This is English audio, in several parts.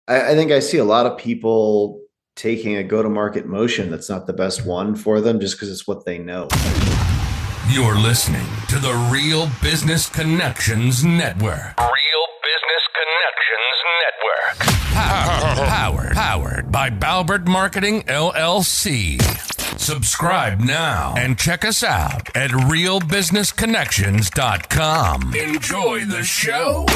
I think I see a lot of people taking a go-to-market motion that's not the best one for them just because it's what they know. You're listening to the Real Business Connections Network. Real Business Connections Network. Powered by Balbert Marketing, LLC. Subscribe now and check us out at realbusinessconnections.com. Enjoy the show.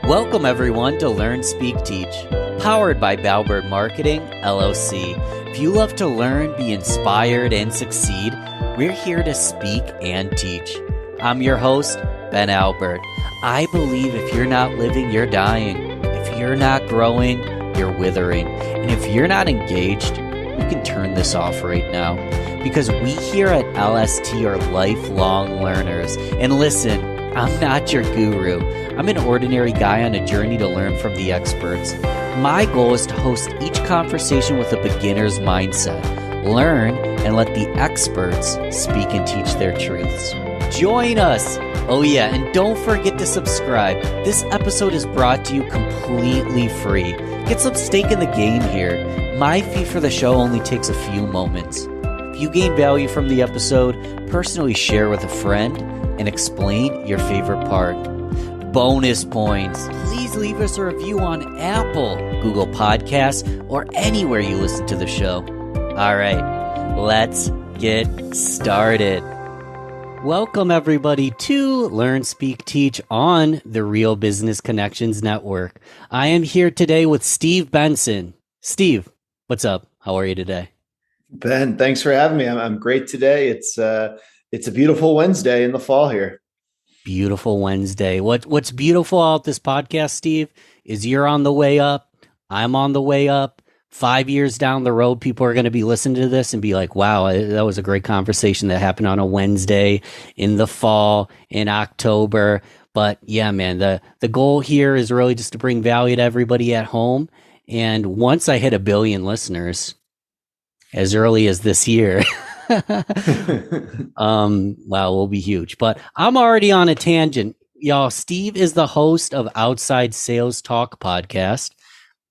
Welcome everyone to Learn, Speak, Teach, powered by Balbert Marketing, LLC. If you love to learn, be inspired, and succeed, we're here to speak and teach. I'm your host, Ben Albert. I believe if you're not living, you're dying. If you're not growing, you're withering. And if you're not engaged, you can turn this off right now. Because we here at LST are lifelong learners. And listen, I'm not your guru. I'm an ordinary guy on a journey to learn from the experts. My goal is to host each conversation with a beginner's mindset. Learn and let the experts speak and teach their truths. Join us! Oh yeah, and don't forget to subscribe. This episode is brought to you completely free. Get some stake in the game here. My fee for the show only takes a few moments. If you gain value from the episode, personally share with a friend and explain your favorite part. Bonus points. Please leave us a review on Apple, Google Podcasts, or anywhere you listen to the show. All right, let's get started. Welcome everybody to Learn, Speak, Teach on the Real Business Connections Network. I am here today with Steve Benson. Steve, what's up? How are you today? Ben, thanks for having me. I'm great today. It's a beautiful Wednesday in the fall here. Beautiful Wednesday. What's beautiful about this podcast, Steve, is you're on the way up. I'm on the way up. 5 years down the road, people are going to be listening to this and be like, wow, that was a great conversation that happened on a Wednesday in the fall, in October. But yeah, man, the goal here is really just to bring value to everybody at home. And once I hit 1 billion listeners, as early as this year, wow, we'll be huge. But I'm already on a tangent. Y'all, Steve is the host of Outside Sales Talk podcast.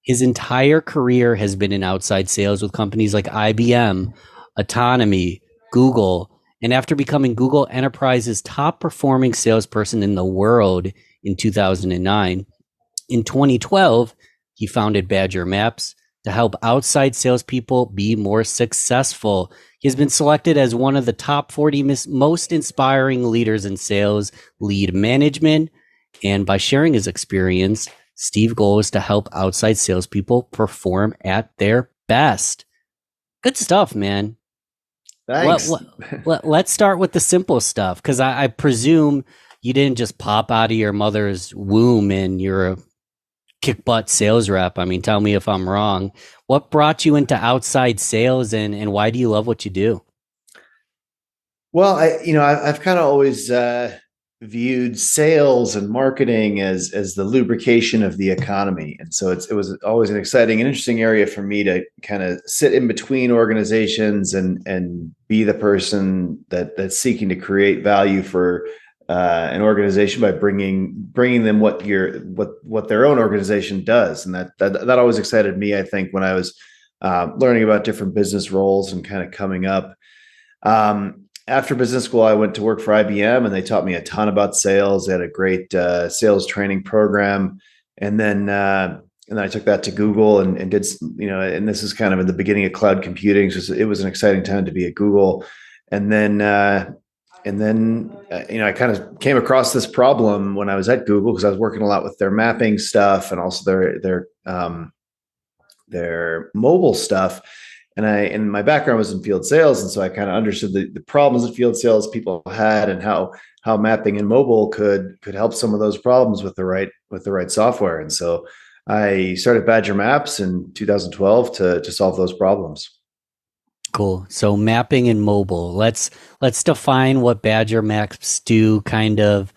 His entire career has been in outside sales with companies like IBM, Autonomy, Google, and after becoming Google Enterprise's top performing salesperson in the world in 2009, in 2012, he founded Badger Maps to help outside salespeople be more successful. He has been selected as one of the top 40 most inspiring leaders in sales lead management. And by sharing his experience, Steve's goal is to help outside salespeople perform at their best. Good stuff, man. Thanks. Let's start with the simple stuff, because I presume you didn't just pop out of your mother's womb and you're a kick butt sales rep. I mean, tell me if I'm wrong. What brought you into outside sales and why do you love what you do? Well, I've kind of always viewed sales and marketing as the lubrication of the economy. And so it was always an exciting and interesting area for me to kind of sit in between organizations and be the person that's seeking to create value for an organization by bringing them what their own organization does. And that always excited me, I think, when I was learning about different business roles and kind of coming up. After business school, I went to work for IBM, and they taught me a ton about sales. They had a great sales training program, and then I took that to Google and did, and this is kind of in the beginning of cloud computing, so it was an exciting time to be at Google. And then I kind of came across this problem when I was at Google, because I was working a lot with their mapping stuff and also their mobile stuff. And my background was in field sales. And so I kind of understood the problems that field sales people had and how mapping and mobile could help some of those problems with the right software. And so I started Badger Maps in 2012 to solve those problems. Cool. So mapping and mobile. Let's define what Badger Maps do, kind of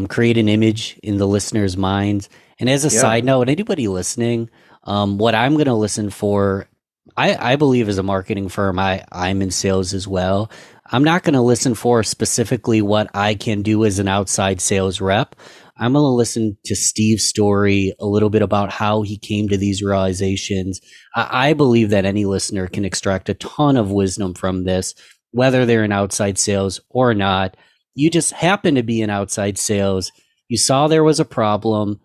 create an image in the listener's minds. And as a side note, anybody listening, what I'm going to listen for, I believe as a marketing firm, I'm in sales as well. I'm not going to listen for specifically what I can do as an outside sales rep. I'm going to listen to Steve's story, a little bit about how he came to these realizations. I believe that any listener can extract a ton of wisdom from this, whether they're in outside sales or not. You just happen to be in outside sales. You saw there was a problem.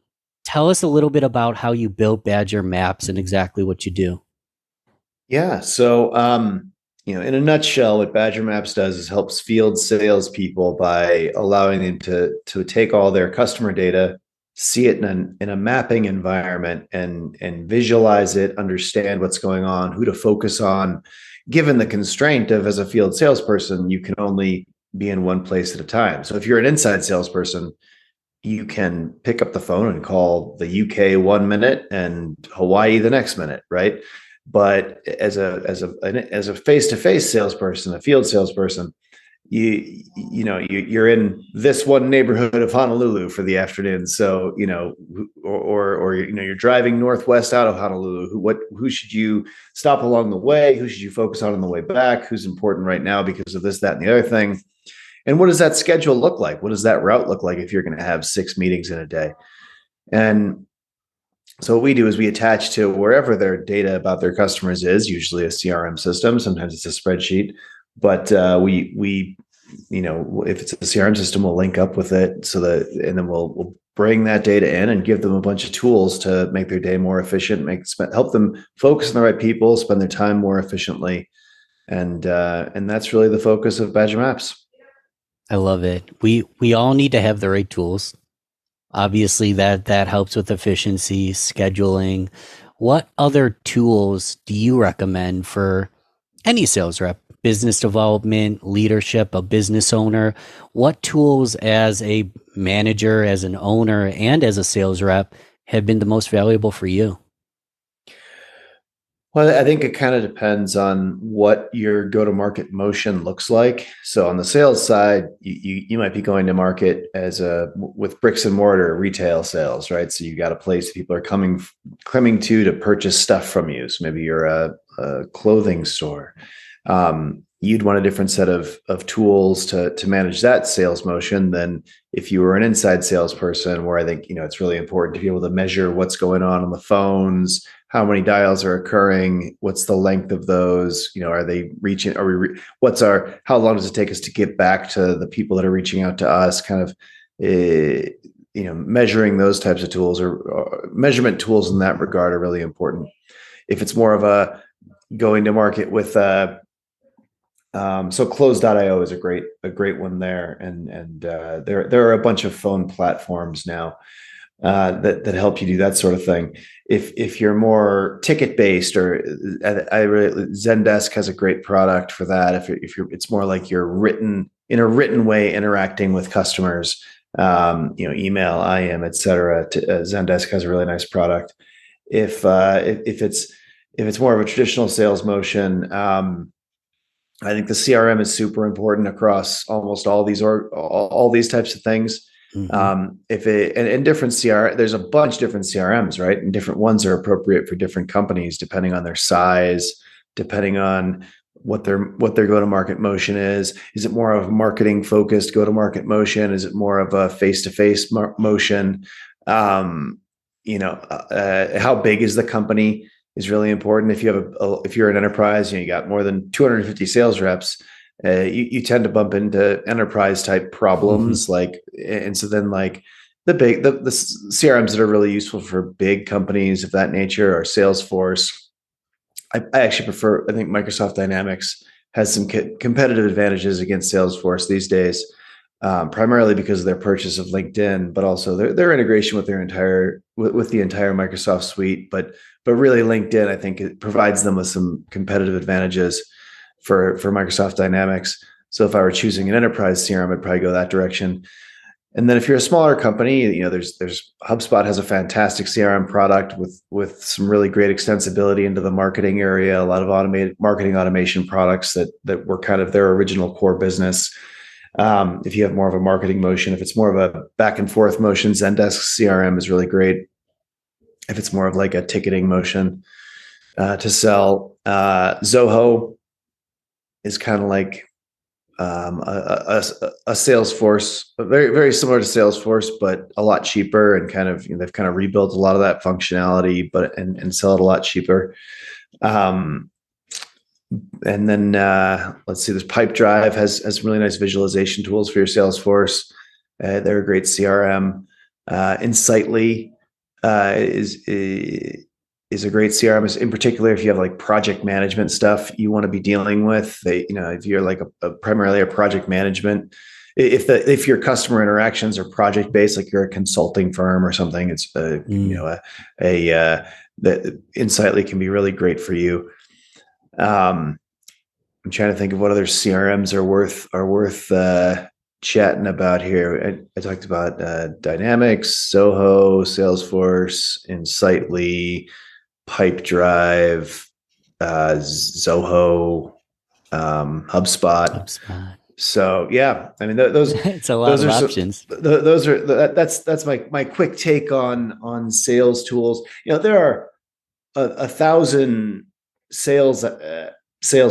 Tell us a little bit about how you built Badger Maps and exactly what you do. Yeah. So, in a nutshell, what Badger Maps does is helps field salespeople by allowing them to take all their customer data, see it in a mapping environment, and visualize it, understand what's going on, who to focus on. Given the constraint of as a field salesperson, you can only be in one place at a time. So if you're an inside salesperson, you can pick up the phone and call the UK 1 minute and Hawaii the next minute, right? But as a face-to-face salesperson, a field salesperson, you're in this one neighborhood of Honolulu for the afternoon. So, or you're driving northwest out of Honolulu. Who should you stop along the way? Who should you focus on the way back? Who's important right now because of this, that, and the other thing? And what does that schedule look like? What does that route look like if you're going to have 6 meetings in a day? And so what we do is we attach to wherever their data about their customers is, usually a CRM system. Sometimes it's a spreadsheet, but we if it's a CRM system, we'll link up with it and then we'll bring that data in and give them a bunch of tools to make their day more efficient, help them focus on the right people, spend their time more efficiently, and that's really the focus of Badger Maps. I love it. We all need to have the right tools. Obviously, that helps with efficiency, scheduling. What other tools do you recommend for any sales rep, business development, leadership, a business owner? What tools as a manager, as an owner, and as a sales rep have been the most valuable for you? Well, I think it kind of depends on what your go-to-market motion looks like. So on the sales side, you might be going to market with bricks and mortar retail sales, right? So you got a place people are coming to purchase stuff from you. So maybe you're a clothing store. You'd want a different set of tools to manage that sales motion than if you were an inside salesperson, where I think it's really important to be able to measure what's going on the phones, how many dials are occurring, what's the length of those, are they reaching, how long does it take us to get back to the people that are reaching out to us, kind of measuring those types of tools, or measurement tools in that regard are really important. If it's more of a going to market with so close.io is a great one there, and there are a bunch of phone platforms now that help you do that sort of thing. If you're more ticket based, or Zendesk has a great product for that. If you're it's more like you're in a written way interacting with customers, email, IM, etc. Zendesk has a really nice product. If it's more of a traditional sales motion, I think the CRM is super important across almost all these types of things. Mm-hmm. And different there's a bunch of different CRMs, right? And different ones are appropriate for different companies, depending on their size, depending on what their go-to-market motion is. Is it more of a marketing focused go-to-market motion? Is it more of a face-to-face motion? How big is the company is really important. If you're an enterprise, you got more than 250 sales reps, you tend to bump into enterprise type problems. Mm-hmm. And so then the CRMs that are really useful for big companies of that nature are Salesforce. I actually prefer, I think Microsoft Dynamics has some competitive advantages against Salesforce these days, primarily because of their purchase of LinkedIn, but also their integration with the entire Microsoft suite. But really LinkedIn, I think it provides them with some competitive advantages for Microsoft Dynamics. So if I were choosing an enterprise CRM, I'd probably go that direction. And then if you're a smaller company, there's HubSpot has a fantastic CRM product with some really great extensibility into the marketing area, a lot of automated marketing automation products that were kind of their original core business. If you have more of a marketing motion, if it's more of a back and forth motion, Zendesk CRM is really great. If it's more of like a ticketing motion to sell, Zoho is kind of like a Salesforce, very very similar to Salesforce, but a lot cheaper, and kind of they've kind of rebuilt a lot of that functionality, but and sell it a lot cheaper. Um, and then let's see, this Pipedrive has really nice visualization tools for your Salesforce. They're a great CRM. Insightly is a great CRM, in particular if you have like project management stuff you want to be dealing with. If you're like primarily a project management, if your customer interactions are project based, like you're a consulting firm or something, it's that Insightly can be really great for you. I'm trying to think of what other CRMs are worth chatting about here. I talked about Dynamics, Soho, Salesforce, Insightly, Pipedrive, Zoho, HubSpot. So yeah, I mean those. It's a lot of options. That's my quick take on sales tools. There are a thousand sales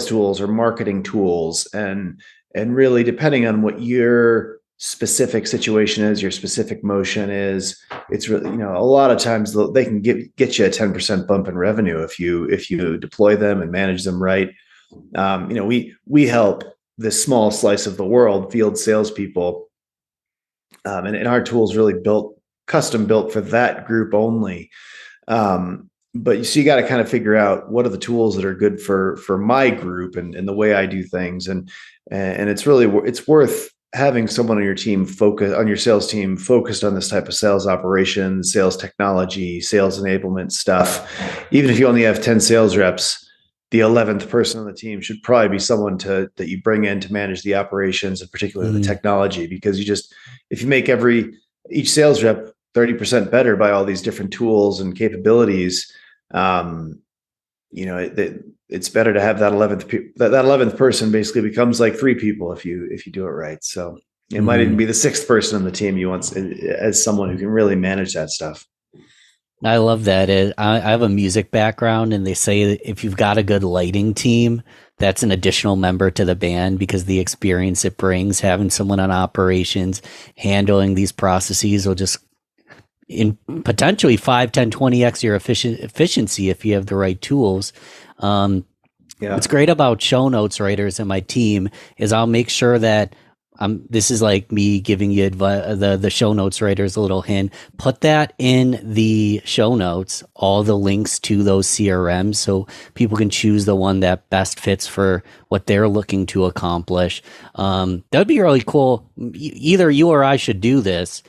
tools or marketing tools, and really depending on what your specific situation is, your specific motion is, it's really, a lot of times they can get you a 10% bump in revenue if you deploy them and manage them right. We help this small slice of the world, field salespeople, and our tools really custom built for that group only. But so you got to kind of figure out what are the tools that are good for my group and the way I do things. And it's worth having someone on your team on your sales team focused on this type of sales operations, sales technology, sales enablement stuff. Even if you only have 10 sales reps, the 11th person on the team should probably be someone that you bring in to manage the operations, and particularly the technology, because if you make each sales rep 30% better by all these different tools and capabilities, it's better to have that 11th person basically becomes like 3 people if you do it right. So it might even be the 6th person on the team you want as someone who can really manage that stuff. I love that. I have a music background, and they say that if you've got a good lighting team, that's an additional member to the band, because the experience it brings, having someone on operations handling these processes will just in potentially 5, 10, 20x your efficiency if you have the right tools. What's great about show notes writers and my team is I'll make sure that this is like me giving you the show notes writers a little hint. Put that in the show notes, all the links to those CRMs, so people can choose the one that best fits for what they're looking to accomplish. That'd be really cool. Either you or I should do this.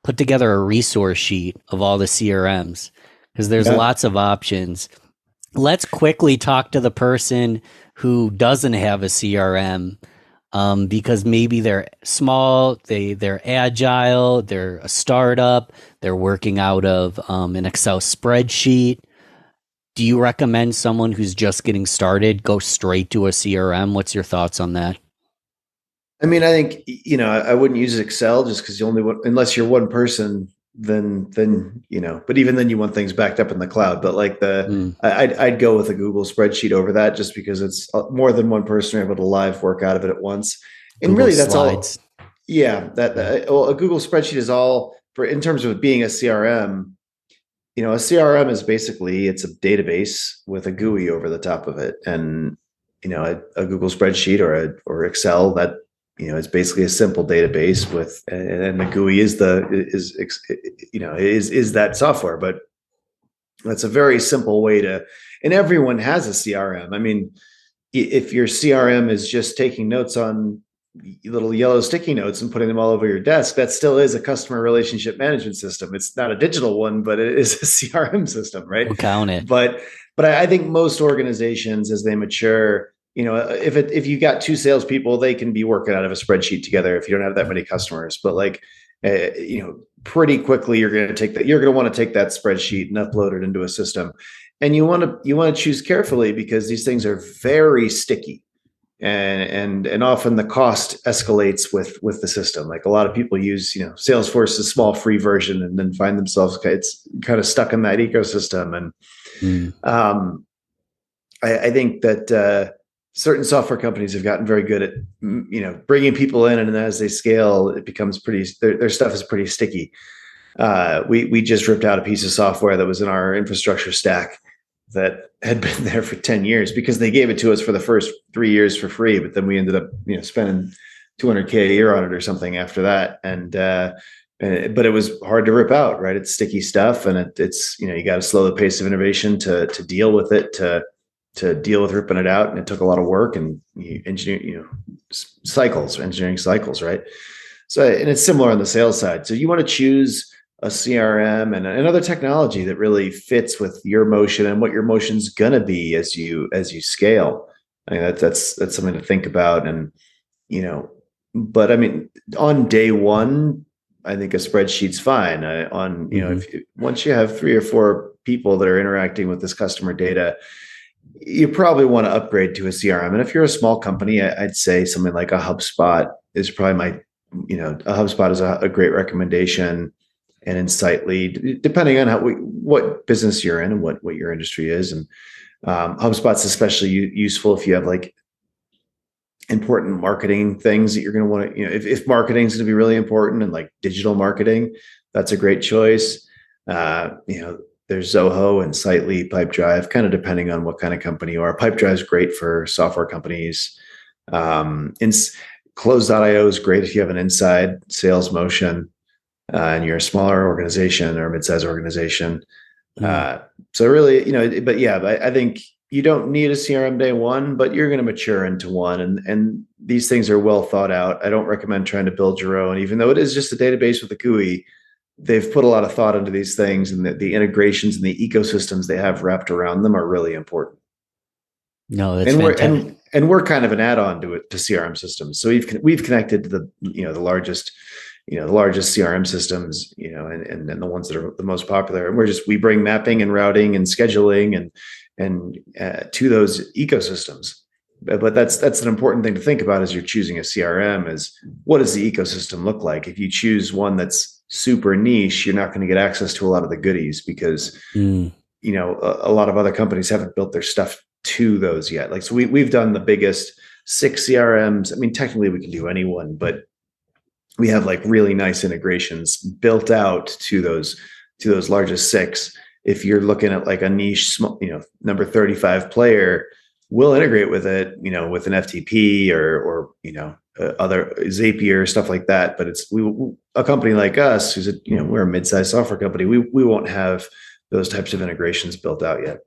Put together a resource sheet of all the CRMs, because there's lots of options. Let's quickly talk to the person who doesn't have a CRM, because maybe they're small, they're agile, they're a startup, they're working out of an Excel spreadsheet. Do you recommend someone who's just getting started go straight to a CRM? What's your thoughts on that? I mean, I think, I wouldn't use Excel just because unless you're one person, then, but even then you want things backed up in the cloud. But like I'd go with a Google spreadsheet over that, just because it's more than one person able to live work out of it at once. And Google really that's slides. All. Yeah. A Google spreadsheet is all in terms of being a CRM. A CRM is basically, it's a database with a GUI over the top of it. And, a Google spreadsheet or Excel, that, it's basically a simple database with, and the GUI is that software, but that's a very simple way and everyone has a CRM. I mean, if your CRM is just taking notes on little yellow sticky notes and putting them all over your desk, that still is a customer relationship management system. It's not a digital one, but it is a CRM system, right? We'll count it. But I think most organizations, as they mature, if you got 2 salespeople, they can be working out of a spreadsheet together if you don't have that many customers. But pretty quickly you're going to want to take that spreadsheet and upload it into a system. And you want to choose carefully, because these things are very sticky, and often the cost escalates with the system. Like a lot of people use, Salesforce's small free version and then find themselves it's kind of stuck in that ecosystem. And I think that certain software companies have gotten very good at, bringing people in, and then as they scale, it becomes their stuff is pretty sticky. We just ripped out a piece of software that was in our infrastructure stack that had been there for 10 years because they gave it to us for the first 3 years for free, but then we ended up, spending $200K a year on it or something after that. But it was hard to rip out, right? It's sticky stuff, and it's, you got to slow the pace of innovation to deal with it, to deal with ripping it out. And it took a lot of work and engineering cycles, right? So, and it's similar on the sales side. So you want to choose a CRM and another technology that really fits with your motion and what your motion's gonna be as you scale. I mean, that's something to think about. And, but I mean, on day one, I think a spreadsheet's fine. Once you have 3 or 4 people that are interacting with this customer data, you probably want to upgrade to a CRM. And if you're a small company, I'd say something like a HubSpot is probably a HubSpot is a great recommendation. And Insightly, depending on what business you're in and what your industry is. And HubSpot's especially useful if you have like important marketing things that you're going to want to, if marketing is going to be really important, and like digital marketing, that's a great choice. There's Zoho and Insightly, Pipedrive, kind of depending on what kind of company you are. Pipedrive is great for software companies. Close.io is great if you have an inside sales motion. And you're a smaller organization or a mid-sized organization. So really, but I think you don't need a CRM day one, but you're going to mature into one. And these things are well thought out. I don't recommend trying to build your own, even though it is just a database with a GUI. They've put a lot of thought into these things, and the integrations and the ecosystems they have wrapped around them are really important. No, that's fantastic. We're kind of an add-on to CRM systems. So we've connected to the largest CRM systems, and the ones that are the most popular. And we bring mapping and routing and scheduling and to those ecosystems. But that's an important thing to think about as you're choosing a CRM is, what does the ecosystem look like? If you choose one that's super niche, you're not going to get access to a lot of the goodies because, a lot of other companies haven't built their stuff to those yet. Like, so we've done the biggest 6 CRMs. I mean, technically we can do any one, but we have like really nice integrations built out to those largest 6. If you're looking at like a niche, small, number 35 player, we'll integrate with it, with an FTP or other Zapier, stuff like that. But it's a company like us, who's we're a mid-sized software company. We won't have those types of integrations built out yet.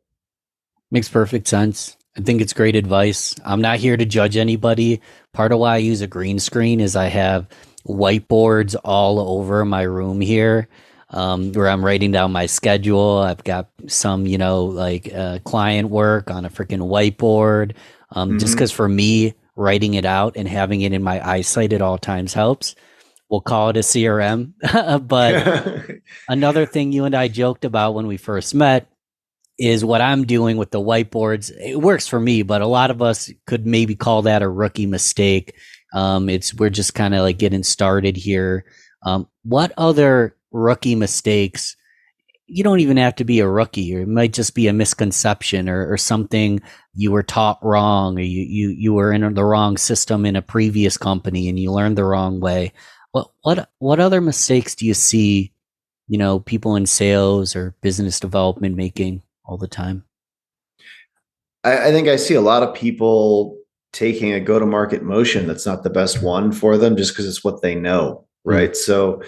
Makes perfect sense. I think it's great advice. I'm not here to judge anybody. Part of why I use a green screen is I have whiteboards all over my room here, where I'm writing down my schedule. I've got some, client work on a freaking whiteboard. Just because for me, writing it out and having it in my eyesight at all times helps. We'll call it a CRM. But another thing you and I joked about when we first met is what I'm doing with the whiteboards. It works for me, but a lot of us could maybe call that a rookie mistake. We're just kind of like getting started here. What other rookie mistakes? You don't even have to be a rookie, or it might just be a misconception or something you were taught wrong, or you were in the wrong system in a previous company and you learned the wrong way. What other mistakes do you see, people in sales or business development making all the time? I think I see a lot of people taking a go-to-market motion that's not the best one for them, just because it's what they know, right? Mm-hmm. So,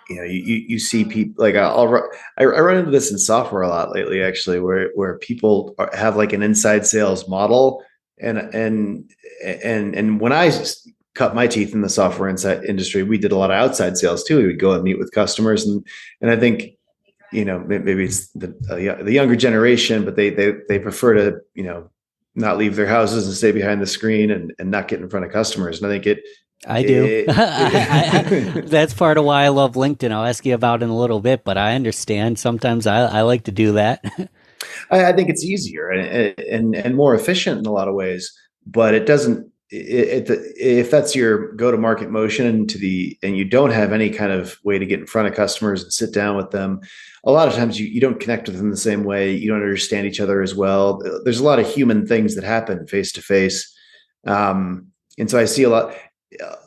you see people like I run into this in software a lot lately, actually, where people have like an inside sales model, and when I cut my teeth in the software industry, we did a lot of outside sales too. We would go and meet with customers, and I think, maybe it's the younger generation, but they prefer to not leave their houses and stay behind the screen and not get in front of customers. And I think I do. That's part of why I love LinkedIn. I'll ask you about it in a little bit, but I understand sometimes I like to do that. I think it's easier and more efficient in a lot of ways, but it doesn't if that's your go-to-market motion and you don't have any kind of way to get in front of customers and sit down with them, a lot of times you don't connect with them the same way. You don't understand each other as well. There's a lot of human things that happen face to face. And so I see a lot.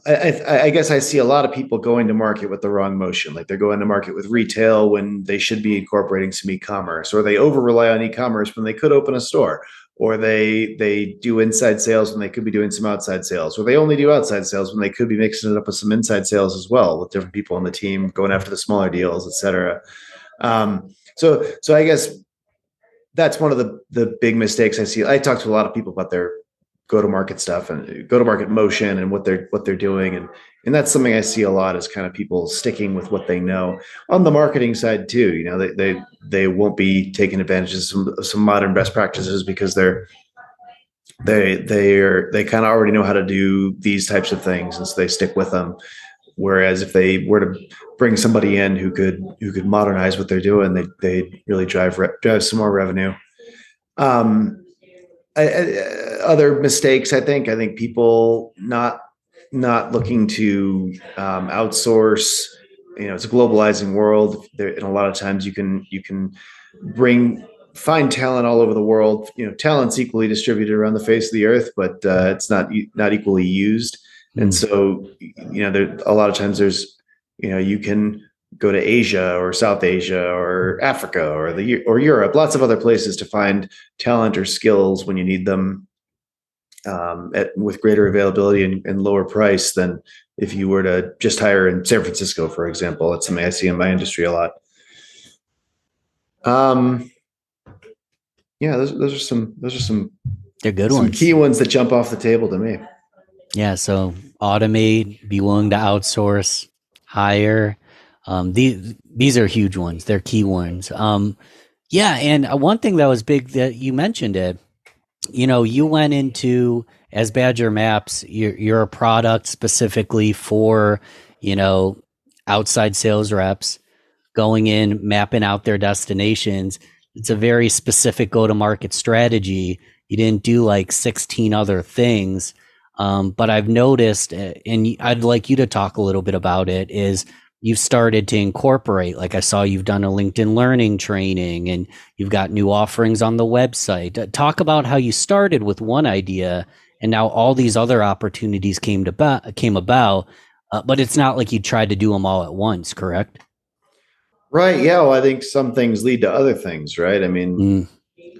I guess I see a lot of people going to market with the wrong motion. Like they're going to market with retail when they should be incorporating some e-commerce, or they over rely on e-commerce when they could open a store, or they do inside sales when they could be doing some outside sales, or they only do outside sales when they could be mixing it up with some inside sales as well, with different people on the team going after the smaller deals, et cetera. So I guess that's one of the big mistakes I see. I talk to a lot of people about their go-to-market stuff and go-to-market motion and what they're doing. And that's something I see a lot, is kind of people sticking with what they know. On the marketing side too, you know, they won't be taking advantage of some modern best practices because they kind of already know how to do these types of things, and so they stick with them. Whereas if they were to bring somebody in who could modernize what they're doing, they really drive some more revenue. Other mistakes, I think people not looking to outsource. You know, it's a globalizing world there, and a lot of times you can find talent all over the world. You know, talent's equally distributed around the face of the earth, but it's not equally used. And so, you know, there a lot of times there's, you know, you can go to Asia or South Asia or Africa or Europe, lots of other places to find talent or skills when you need them, with greater availability and lower price than if you were to just hire in San Francisco, for example. That's something I see in my industry a lot. Yeah, those are some They're good some ones. key ones that jump off the table to me. Yeah, so automate, be willing to outsource, hire. These are huge ones. They're key ones. Yeah, and one thing that was big that you mentioned it, you know, you went into, as Badger Maps, you're a product specifically for, you know, outside sales reps going in, mapping out their destinations. It's a very specific go-to-market strategy. You didn't do like 16 other things. But I've noticed, and I'd like you to talk a little bit about it, is you've started to incorporate, like I saw you've done a LinkedIn Learning training and you've got new offerings on the website. Talk about how you started with one idea and now all these other opportunities came about, but it's not like you tried to do them all at once, correct? Right. Yeah. Well, I think some things lead to other things, right? I mean,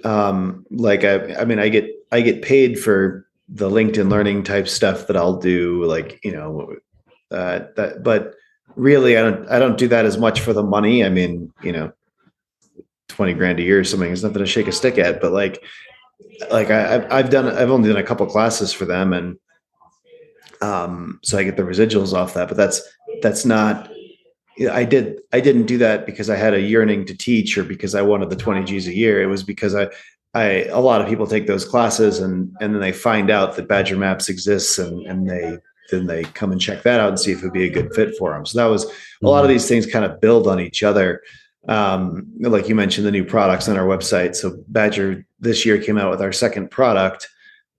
like I mean, I get paid for the LinkedIn Learning type stuff that I'll do, like, you know, but really I don't do that as much for the money. I mean, you know, 20 grand a year or something is nothing to shake a stick at, but like I've only done a couple classes for them, and so I get the residuals off that, but that's not, I didn't do that because I had a yearning to teach or because I wanted the 20 G's a year. It was because a lot of people take those classes and then they find out that Badger Maps exists, and they come and check that out and see if it'd be a good fit for them. So that was a lot of these things kind of build on each other. Like you mentioned, the new products on our website. So Badger this year came out with our second product.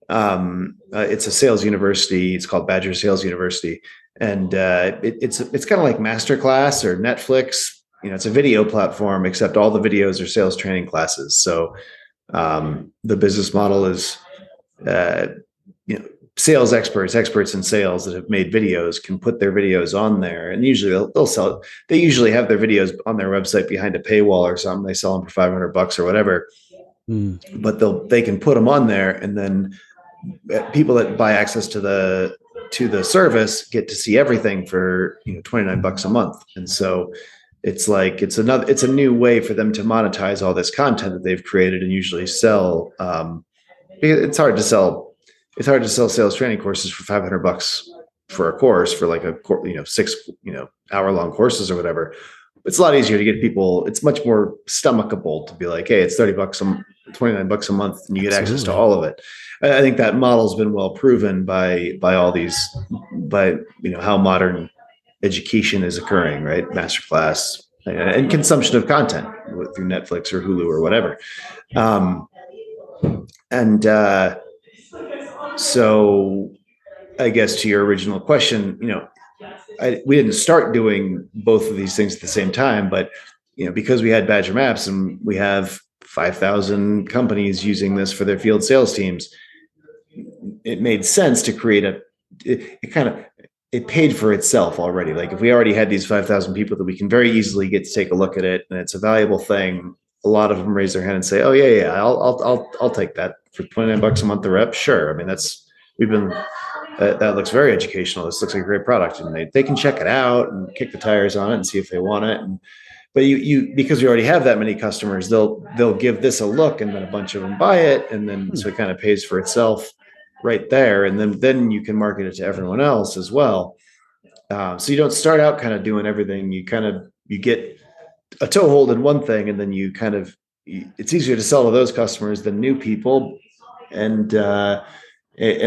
It's a sales university. It's called Badger Sales University. And it's kind of like Masterclass or Netflix. You know, it's a video platform, except all the videos are sales training classes. So the business model is, you know, sales experts in sales that have made videos can put their videos on there, and usually they'll sell it. They usually have their videos on their website behind a paywall or something. They sell them for $500 or whatever, but they can put them on there, and then people that buy access to the service get to see everything for, you know, $29 a month. And so it's like it's a new way for them to monetize all this content that they've created and usually sell. It's hard to sell sales training courses for $500 for a course, for like a, you know, 6, you know, hour-long courses or whatever. It's a lot easier to get people. It's much more stomachable to be like, hey, it's $30 $29 a month, and you get access to all of it. I think that model's been well proven by you know, how modern education is occurring, right? Masterclass and consumption of content through Netflix or Hulu or whatever. So I guess to your original question, we didn't start doing both of these things at the same time, but because we had Badger Maps and we have 5,000 companies using this for their field sales teams, it made sense to create it paid for itself already. Like if we already had these 5,000 people that we can very easily get to take a look at it, and it's a valuable thing. A lot of them raise their hand and say, "Oh yeah, I'll take that for $29 a month a rep." Sure. I mean, we've been that looks very educational. This looks like a great product, and they can check it out and kick the tires on it and see if they want it. But you because we already have that many customers, they'll give this a look, and then a bunch of them buy it, and then so it kind of pays for itself right there, and then you can market it to everyone else as well. So you don't start out kind of doing everything. You get a toehold in one thing, and then it's easier to sell to those customers than new people, and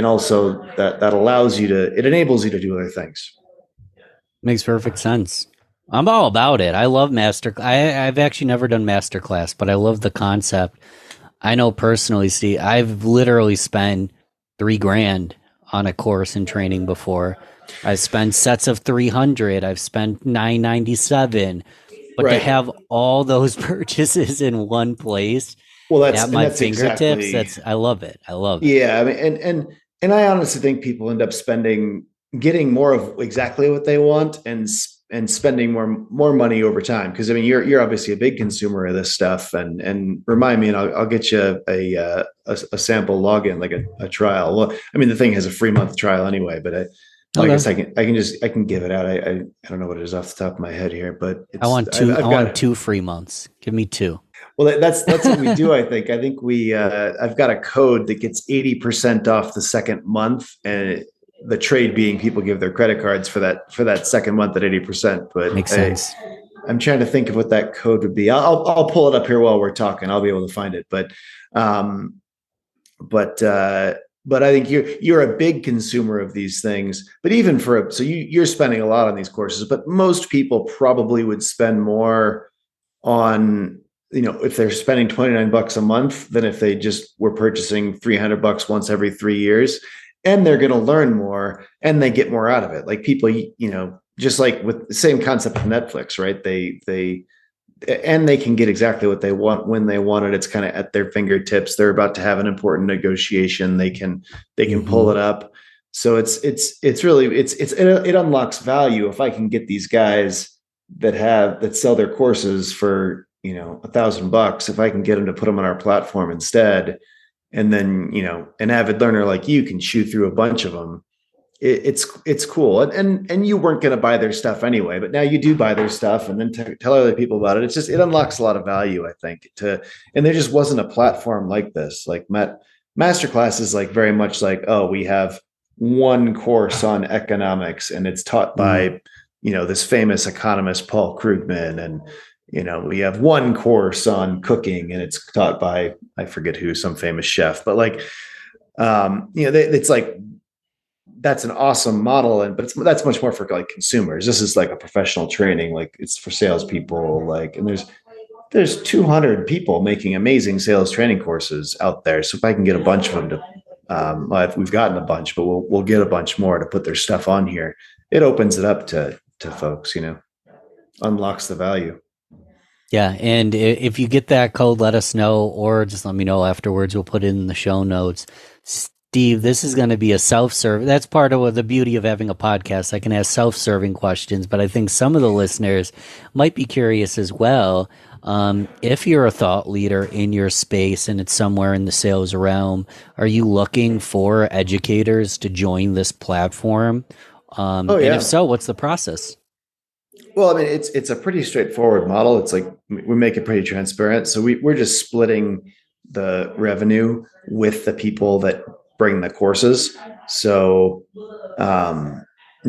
also that allows it enables you to do other things. Makes perfect sense. I'm all about it. I love I've actually never done masterclass, but I love the concept. I know personally, Steve, I've literally spent $3,000 on a course and training before. I've spent sets of 300. I've spent $997. But to have all those purchases in one place, well, at my fingertips, I love it. I love it. Yeah, I mean, and I honestly think people end up getting more of exactly what they want, and spending more money over time. Because I mean, you're obviously a big consumer of this stuff, and remind me, and I'll get you a sample login, like a trial. Well, I mean, the thing has a free month trial anyway, but I guess I can give it out. I don't know what it is off the top of my head here, but I want two. I want 2 free months. Give me 2. Well, that's what we do. I think I've got a code that gets 80% off the second month, and the trade being people give their credit cards for that second month at 80%. But makes sense. I'm trying to think of what that code would be. I'll pull it up here while we're talking. I'll be able to find it. But I think you're a big consumer of these things. But even so you're spending a lot on these courses. But most people probably would spend more on, if they're spending $29 a month than if they just were purchasing $300 once every 3 years. And they're going to learn more, and they get more out of it. Like people, just like with the same concept of Netflix, right? They can get exactly what they want when they want it. It's kind of at their fingertips. They're about to have an important negotiation. They can pull it up. So it unlocks value. If I can get these guys that sell their courses for, $1,000, if I can get them to put them on our platform instead, and then, an avid learner like you can chew through a bunch of them. It's cool. And you weren't going to buy their stuff anyway, but now you do buy their stuff and then tell other people about it. It unlocks a lot of value, I think, and there just wasn't a platform like this. Like Masterclass is like very much like, oh, we have one course on economics, and it's taught by, this famous economist, Paul Krugman, and we have one course on cooking, and it's taught by, I forget who, some famous chef, but like, it's like, that's an awesome model. But that's much more for like consumers. This is like a professional training. Like it's for salespeople, and there's 200 people making amazing sales training courses out there. So if I can get a bunch of them to, we've gotten a bunch, but we'll get a bunch more to put their stuff on here. It opens it up to folks, unlocks the value. Yeah, and if you get that code, let us know, or just let me know afterwards. We'll put it in the show notes. Steve, this is going to be a self-serve. That's part of the beauty of having a podcast. I can ask self-serving questions, but I think some of the listeners might be curious as well. If you're a thought leader in your space and it's somewhere in the sales realm, are you looking for educators to join this platform? And if so, what's the process? Well, I mean, it's a pretty straightforward model. It's like we make it pretty transparent. So we're just splitting the revenue with the people that bring the courses. So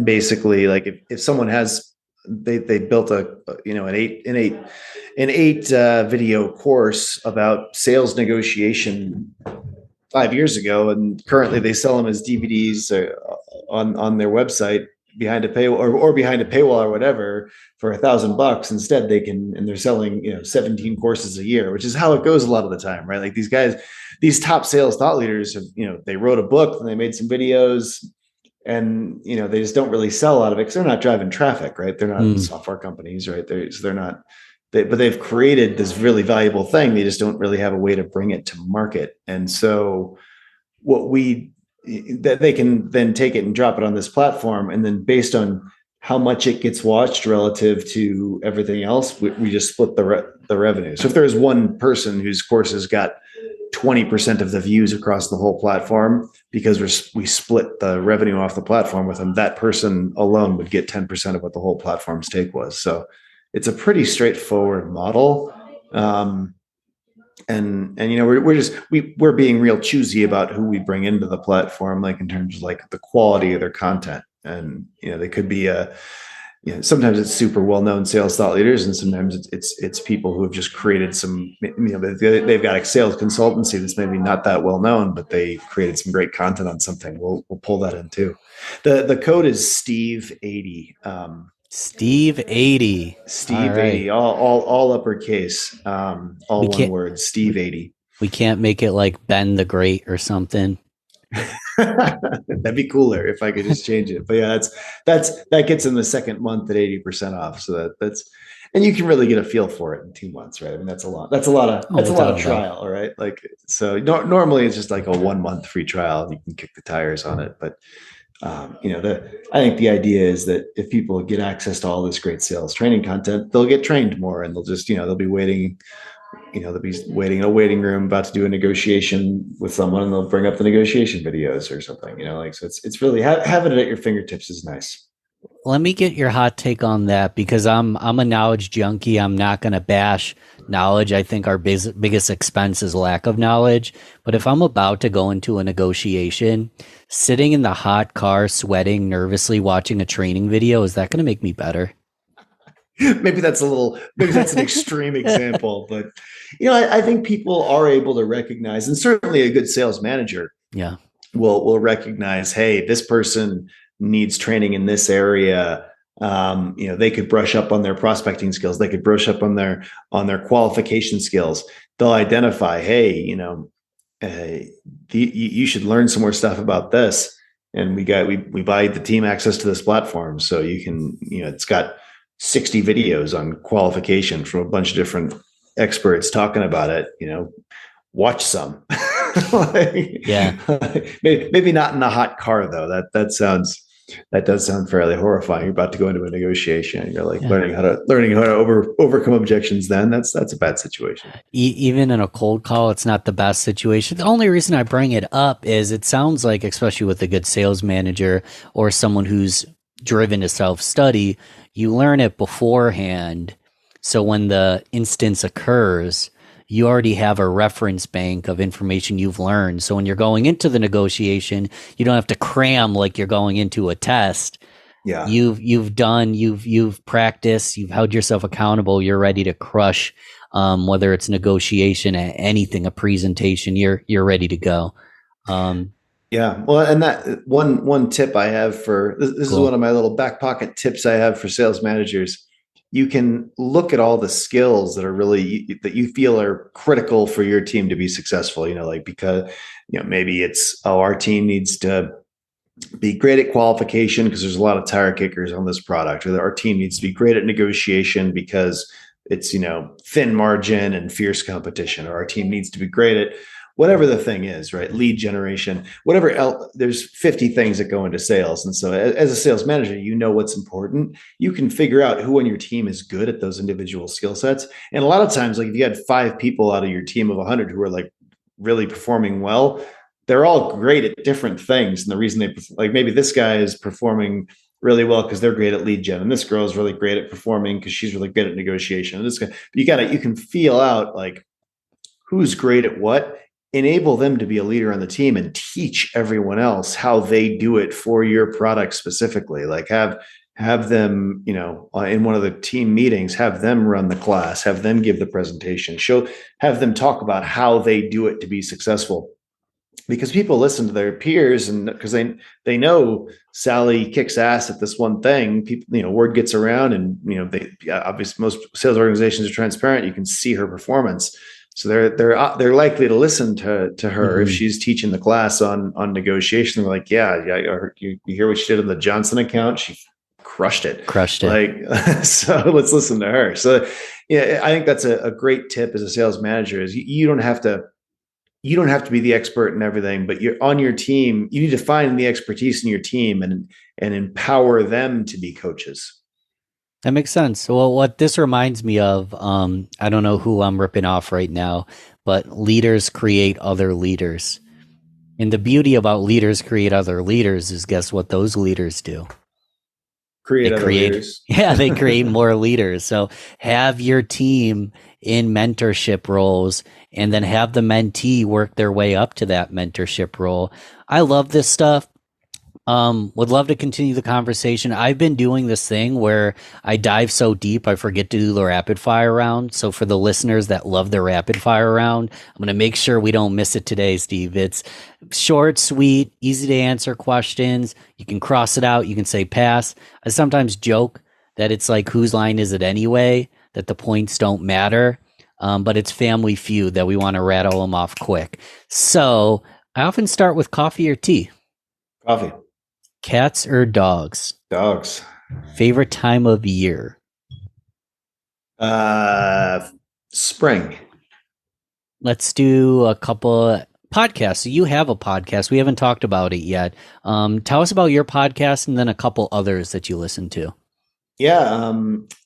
basically, like if someone has they built an eight video course about sales negotiation 5 years ago, and currently they sell them as DVDs on their website behind a paywall or behind a paywall or whatever for $1,000. Instead, they're selling 17 courses a year, which is how it goes a lot of the time, right? Like these guys, these top sales thought leaders have, they wrote a book and they made some videos, and they just don't really sell a lot of it because they're not driving traffic, right? They're not Mm. software companies, right? They're not. But they've created this really valuable thing. They just don't really have a way to bring it to market, and so what we that they can then take it and drop it on this platform, and then based on how much it gets watched relative to everything else, we just split the revenue. So if there's one person whose course has got 20% of the views across the whole platform, because we split the revenue off the platform with them, that person alone would get 10% of what the whole platform's take was. So it's a pretty straightforward model. And we're being real choosy about who we bring into the platform, like in terms of like the quality of their content. And they could be sometimes it's super well-known sales thought leaders, and sometimes it's people who have just created some, they've got a sales consultancy that's maybe not that well known, but they created some great content on something. We'll pull that in too. The code is Steve 80. Steve 80. Steve 80, all uppercase, all We one can't word, Steve 80. we can't make it like Ben the Great or something. That'd be cooler if I could just change it. But yeah, that gets in the second month at 80% off. So that's and you can really get a feel for it in 2 months, right? I mean, that's a lot of trial, all right? Like, so normally it's just like a 1 month free trial. You can kick the tires on it, but I think the idea is that if people get access to all this great sales training content, they'll get trained more, and they'll just, they'll be waiting. They'll be waiting in a waiting room about to do a negotiation with someone, and they'll bring up the negotiation videos or something, so it's really having it at your fingertips is nice. Let me get your hot take on that, because I'm a knowledge junkie. I'm not going to bash knowledge. I think our biggest expense is lack of knowledge. But if I'm about to go into a negotiation, sitting in the hot car, sweating, nervously watching a training video, is that going to make me better? maybe that's an extreme example, but I think people are able to recognize, and certainly a good sales manager will recognize, hey, this person needs training in this area. They could brush up on their prospecting skills. They could brush up on their qualification skills. They'll identify, hey, you should learn some more stuff about this. And we buy the team access to this platform, so you can, it's got 60 videos on qualification from a bunch of different experts talking about it. Watch some. Maybe not in a hot car though. That does sound fairly horrifying. You're about to go into a negotiation, and you're like learning how to overcome objections. Then that's a bad situation. Even in a cold call, it's not the best situation. The only reason I bring it up is it sounds like, especially with a good sales manager or someone who's driven to self-study, you learn it beforehand. So when the instance occurs, you already have a reference bank of information you've learned. So when you're going into the negotiation, you don't have to cram like you're going into a test. Yeah. You've practiced, you've held yourself accountable. You're ready to crush, whether it's negotiation, anything, a presentation, you're ready to go. Yeah. Well, and that one tip I have for this is one of my little back pocket tips I have for sales managers. You can look at all the skills that are really that you feel are critical for your team to be successful. Because maybe it's, our team needs to be great at qualification because there's a lot of tire kickers on this product, or our team needs to be great at negotiation because it's thin margin and fierce competition, or our team needs to be great at whatever the thing is, right? Lead generation, whatever else. There's 50 things that go into sales. And so as a sales manager, what's important. You can figure out who on your team is good at those individual skill sets. And a lot of times, like if you had 5 people out of your team of 100 who are like really performing well, they're all great at different things. And the reason maybe this guy is performing really well because they're great at lead gen, and this girl is really great at performing because she's really good at negotiation. And this guy, you can feel out like who's great at what. Enable them to be a leader on the team and teach everyone else how they do it for your product specifically. Like have them, in one of the team meetings, have them run the class, have them give the presentation, have them talk about how they do it to be successful. Because people listen to their peers, and because they know Sally kicks ass at this one thing, people, word gets around, and they obviously most sales organizations are transparent. You can see her performance. So they're likely to listen to her if Mhm. she's teaching the class on negotiation. They're like, yeah, you hear what she did in the Johnson account? She crushed it. Crushed it. Like, so let's listen to her. So yeah, I think that's a great tip as a sales manager is you don't have to be the expert in everything, but you're on your team. You need to find the expertise in your team and empower them to be coaches. That makes sense. Well, what this reminds me of, I don't know who I'm ripping off right now, but leaders create other leaders. And the beauty about leaders create other leaders is guess what those leaders do? Create They other create, leaders. yeah, they create more leaders. So have your team in mentorship roles and then have the mentee work their way up to that mentorship role. I love this stuff. Would love to continue the conversation. I've been doing this thing where I dive so deep I forget to do the rapid fire round. So for the listeners that love the rapid fire round, I'm going to make sure we don't miss it today, Steve. It's short, sweet, easy to answer questions. You can cross it out. You can say pass. I sometimes joke that it's like whose line is it anyway, that the points don't matter. But it's Family Feud that we want to rattle them off quick. So I often start with coffee or tea. Coffee. Cats or dogs? Dogs. Favorite time of year? Spring. Let's do a couple podcasts. So you have a podcast. We haven't talked about it yet. Tell us about your podcast and then a couple others that you listen to. Yeah,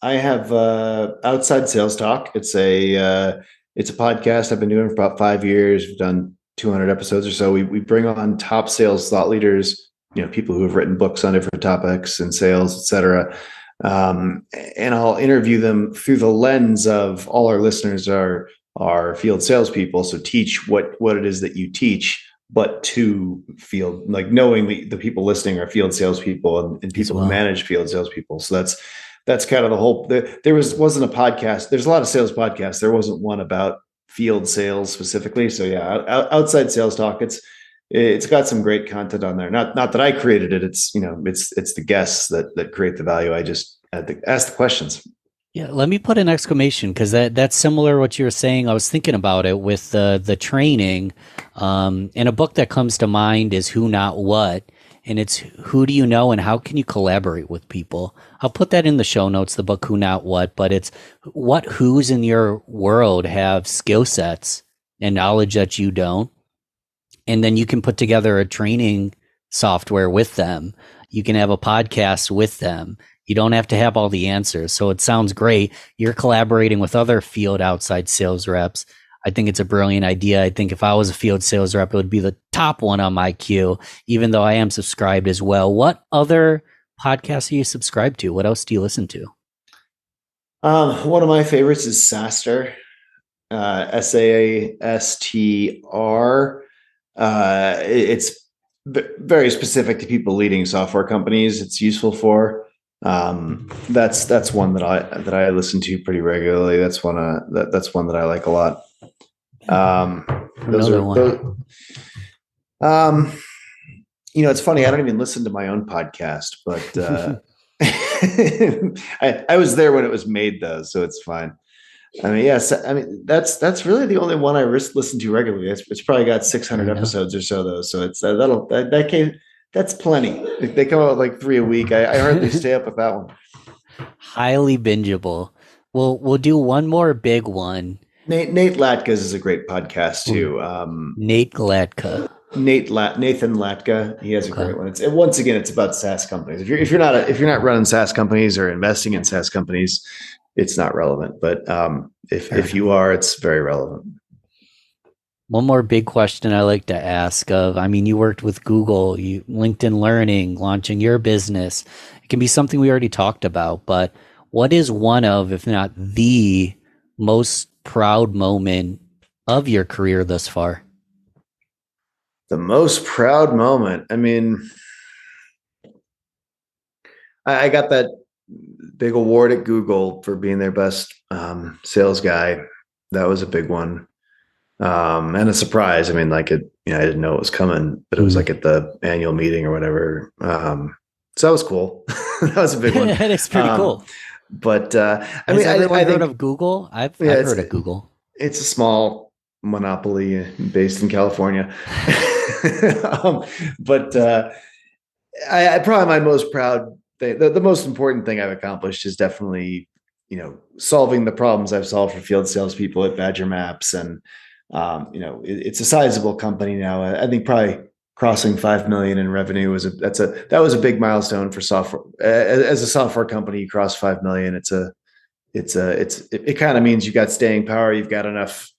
I have Outside Sales Talk. It's a podcast I've been doing for about 5 years. We've done 200 episodes or so. We bring on top sales thought leaders, people who have written books on different topics in sales, et cetera. And I'll interview them through the lens of all our listeners are field salespeople. So teach what it is that you teach, but to field, like knowing the people listening are field salespeople and people who manage field salespeople. So that's kind of the whole. There wasn't a podcast. There's a lot of sales podcasts. There wasn't one about field sales specifically. So yeah, Outside Sales Talk. It's got some great content on there. Not that I created it. It's it's the guests that create the value. I just had to ask the questions. Yeah, let me put an exclamation because that's similar to what you were saying. I was thinking about it with the training, and a book that comes to mind is Who Not What, and it's who do you know and how can you collaborate with people. I'll put that in the show notes. The book Who Not What, but it's what who's in your world have skill sets and knowledge that you don't. And then you can put together a training software with them. You can have a podcast with them. You don't have to have all the answers. So it sounds great. You're collaborating with other field outside sales reps. I think it's a brilliant idea. I think if I was a field sales rep, it would be the top one on my queue, even though I am subscribed as well. What other podcasts are you subscribed to? What else do you listen to? One of my favorites is SaaStr, SASTR. It's very specific to people leading software companies. It's useful for. That's one that I listen to pretty regularly. That's one that I like a lot. It's funny. I don't even listen to my own podcast, but I was there when it was made though, so it's fine. I mean, yes. I mean, that's really the only one I listen to regularly. It's probably got 600 episodes or so, though. So it's that's plenty. They come out like 3 a week. I hardly stay up with that one. Highly bingeable. We'll do one more big one. Nate Latka's is a great podcast too. Nate Latka. Nathan Latka. He has a great one. Once again, it's about SaaS companies. If you're not running SaaS companies or investing in SaaS companies, it's not relevant. But if you are, it's very relevant. One more big question I like to ask you worked with Google, you LinkedIn Learning, launching your business. It can be something we already talked about, but what is one of, if not the most proud moment of your career thus far? The most proud moment. I mean, I got that big award at Google for being their best sales guy. That was a big one. And a surprise. I mean, I didn't know it was coming, but it was like at the annual meeting or whatever. So that was cool. That was a big one. That is pretty cool. But I think heard of Google. I've heard of Google. It's a small monopoly based in California. um, but I probably my most proud thing, the most important thing I've accomplished is definitely, solving the problems I've solved for field salespeople at Badger Maps. And, it's a sizable company now. I think probably crossing 5 million in revenue that was a big milestone for software. As a software company, you cross 5 million. It kind of means you got staying power. You've got enough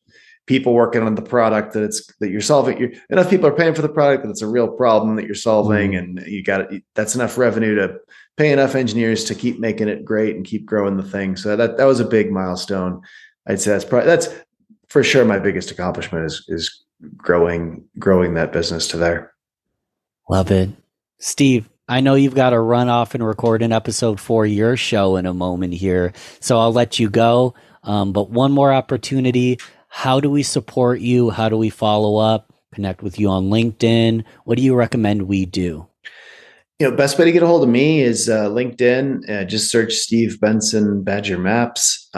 people working on the product that you're solving. Enough people are paying for the product that it's a real problem that you're solving, and that's enough revenue to pay enough engineers to keep making it great and keep growing the thing. So that was a big milestone. I'd say that's for sure my biggest accomplishment is growing that business to there. Love it. Steve, I know you've got to run off and record an episode for your show in a moment here, so I'll let you go. But one more opportunity. How do we support you? How do we follow up, connect with you on LinkedIn? What do you recommend we do? Best way to get a hold of me is LinkedIn. Just search Steve Benson Badger Maps.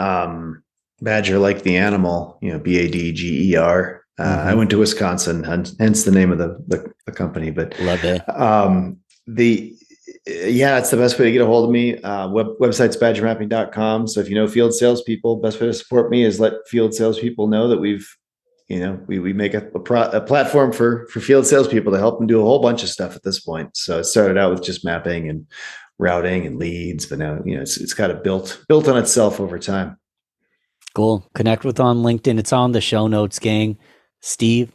Badger like the animal, Badger. I went to Wisconsin, hence the name of the company. But love it. It's the best way to get a hold of me. Website's badgermapping.com. So if you know field salespeople, best way to support me is let field salespeople know that we make a platform for field salespeople to help them do a whole bunch of stuff at this point. So it started out with just mapping and routing and leads, but now it's kind of built on itself over time. Cool. Connect with on LinkedIn. It's on the show notes, gang. Steve,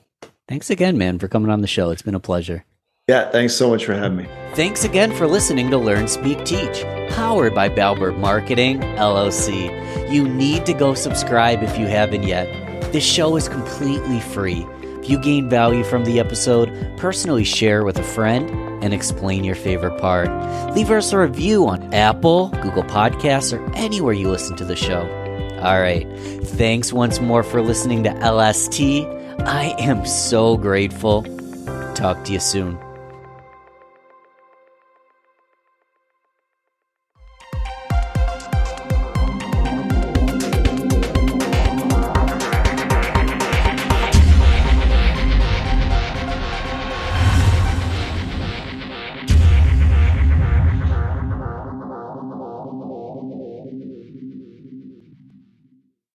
thanks again, man, for coming on the show. It's been a pleasure. Yeah, thanks so much for having me. Thanks again for listening to Learn, Speak, Teach, powered by Balbert Marketing, LLC. You need to go subscribe if you haven't yet. This show is completely free. If you gain value from the episode, personally share with a friend and explain your favorite part. Leave us a review on Apple, Google Podcasts, or anywhere you listen to the show. All right. Thanks once more for listening to LST. I am so grateful. Talk to you soon.